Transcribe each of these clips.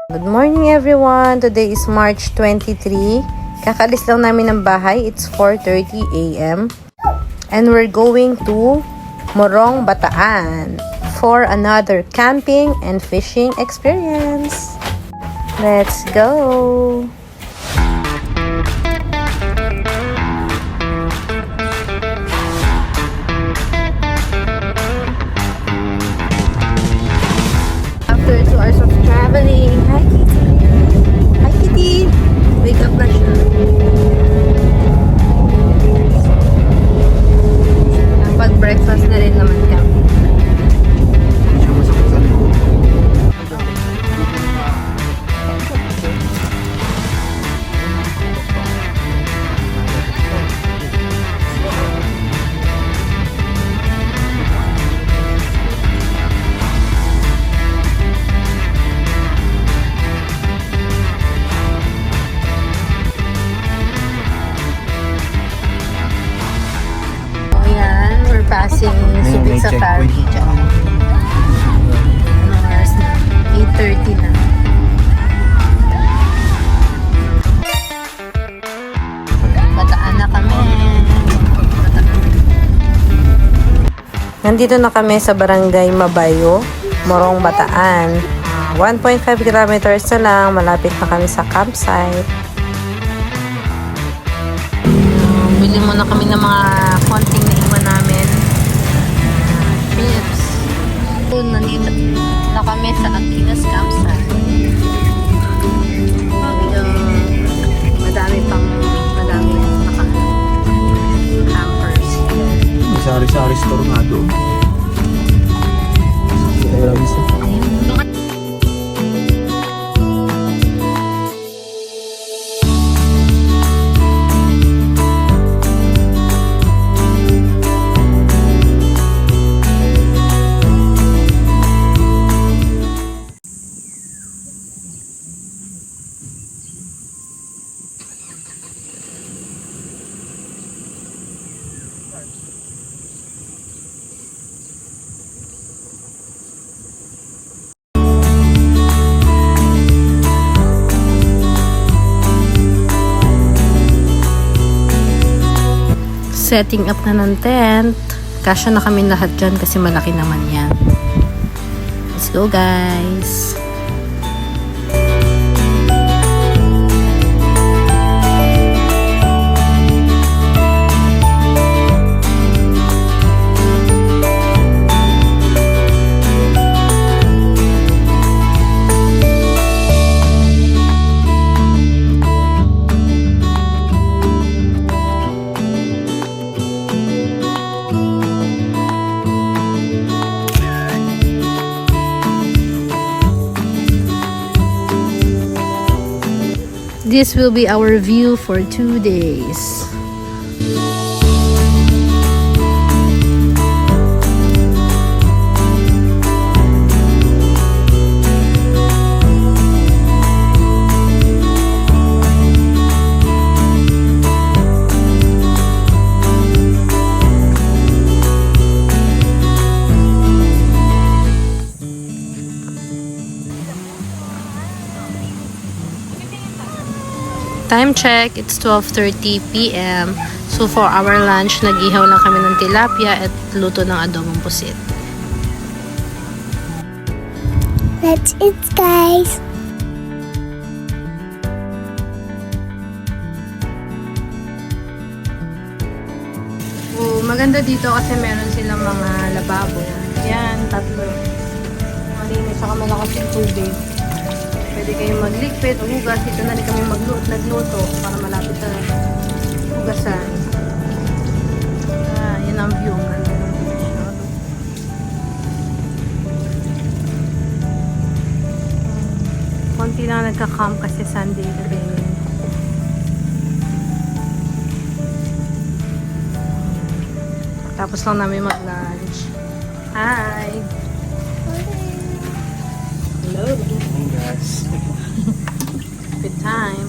Good morning everyone! Today is March 23. Kakalis lang namin ng bahay. It's 4:30 a.m. And we're going to Morong, Bataan for another camping and fishing experience. Let's go! After 2 hours of traveling, hi Kitty! Hi Kitty! Wake up na siya. Nakapag-breakfast na rin naman kami. Passing Subic Safari dyan. Anong oras na? 8:30 na. Bataan na kami. Nandito na kami sa Barangay Mabayo, Morong, Bataan. 1.5 kilometers na lang. Malapit na kami sa campsite. Bili muna kami ng mga konting naiwan namin. Chips. Nandito na kami sa Aquinas campsite. Madami campers. May sari-sari store nga doon. Setting up na ng tent. Kasya na kami lahat dyan kasi malaki naman yan. Let's go guys! This will be our view for 2 days. Time check, it's 12:30 p.m. So for our lunch, nag-ihaw lang kami ng tilapia at luto ng adobong pusit. Let's eat, guys! Maganda dito kasi meron silang mga lababo. Yan, 3. Malinis, saka malakas yung tubig. Pwede kayong maglikpit o hugas. Dito na rin kami nagluto para malapit na hugasan. Yan ang view. Konti lang nagka-camp kasi Sunday na rin. Tapos lang namin mag-lunch. Hi! Hello! Yes. Good time.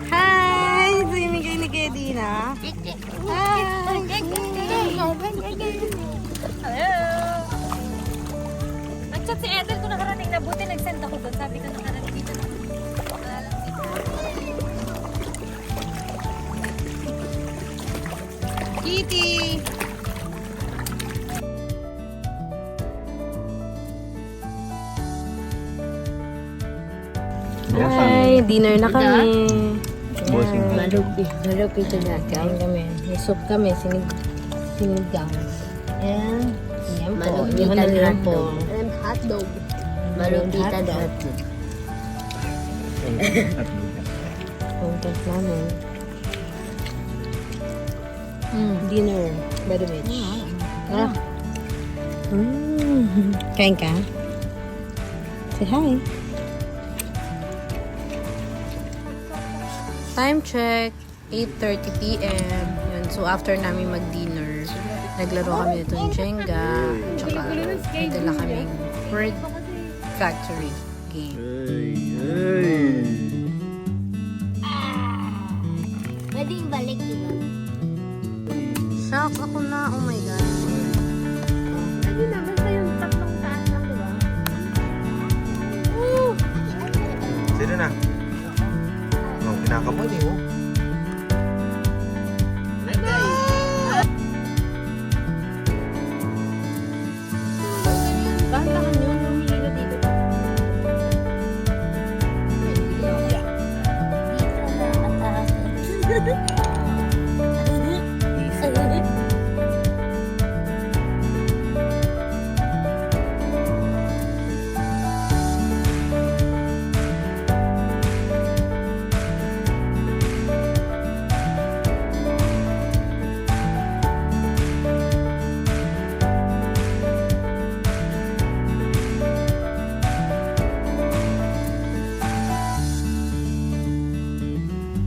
Hi! Binigay ni Kedina. Hi! Hello! Hi, dinner na kami. Bossing. Malupi ito na. Kain kami. May soup kami, sinigang. And, yan po. Yun na lang po. And hotdog. Malupita daw. Content namin. Dinner by the beach. Kain ka? Say hi. Time check, 8:30 p.m. Yun. So, after namin mag-dinner, naglaro kami nitong Jenga, at saka nagdala kaming Word Factory game. Pwede yung balik, diba? Shucks, ako na. Oh my God. Pwede na, basta yung tatlong taas lang, diba? Sino na? Oh, kinakamoy eh, oh. Dahan-dahan yun. Humihila dito.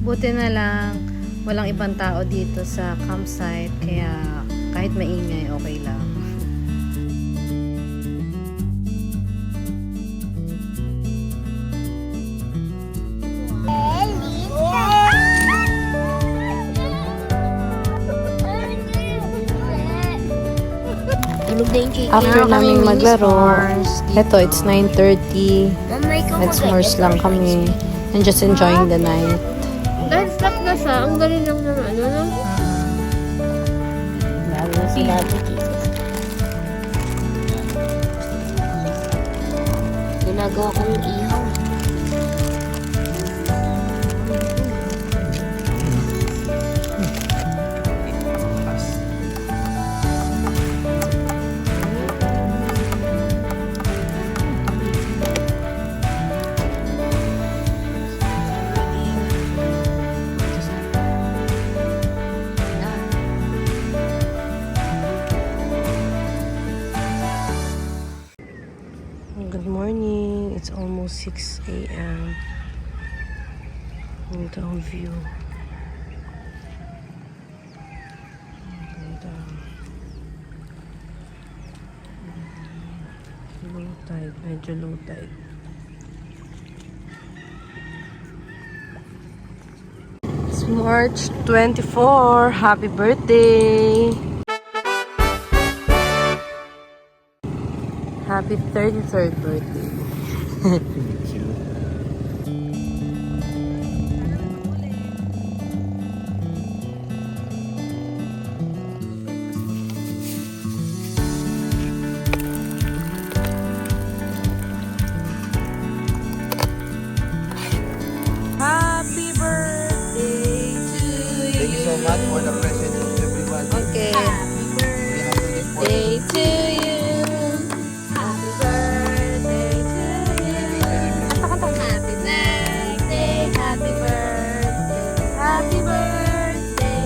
Buti na lang, walang ibang tao dito sa campsite, kaya kahit maingay, okay lang. Tulog na yung chicken. After naming maglaro, eto, it's 9:30. Mamay ka Let's s'mores lang kami. And just enjoying the night. Dahil stop na siya, ang galing lang ng ano, no? Lalo na si Daddy Kiko. Ginagawa kong ihaw. Good morning. It's almost 6 a.m. Ito ang view. Ganda. Low tide. Medyo low tide. It's March 24. Happy birthday! Happy 33rd birthday. Happy birthday to you. Thank you so much for the present, everybody. Okay. Happy birthday to you. Happy birthday to you. Kanta, kanta. Happy birthday, happy birthday, happy birthday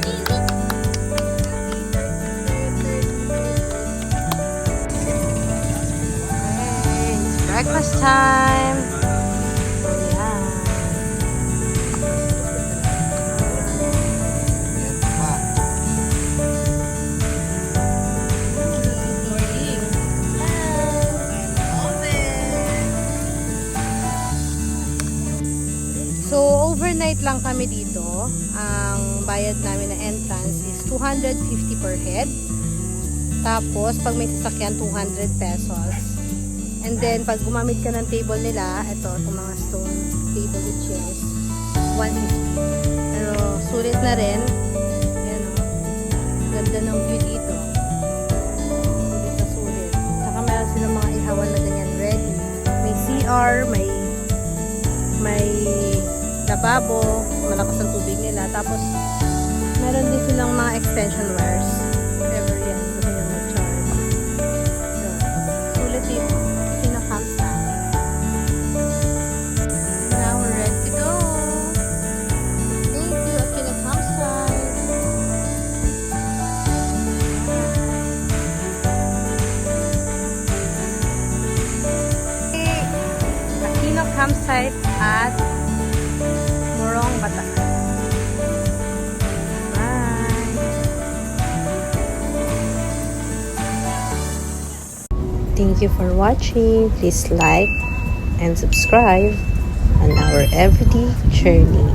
to you. Okay, it's breakfast time. So, yeah. Yan pa. So, overnight lang kami dito. Ang bayad namin na entrance is 250 per head. Tapos, pag may sasakyan, 200 pesos. And then, pag gumamit ka ng table nila, itong mga stone table with chairs, 150. Pero, sulit na rin. Ayan o. Ganda ng view dito. Sulit na sulit. Saka meron silang mga ihawan na ganyan ready. May CR. CR, may lababo, malakas ang tubig nila. Tapos, meron din silang mga extension wires. Ever yan, gusto nyo mag-charge. Yun. Sulit dito. Pinaka-campsite. Now we're ready to go. Thank you, Akina Campsite. Aquino Campsite at Morong Bataan. Bye! Thank you for watching. Please like and subscribe on our everyday journey.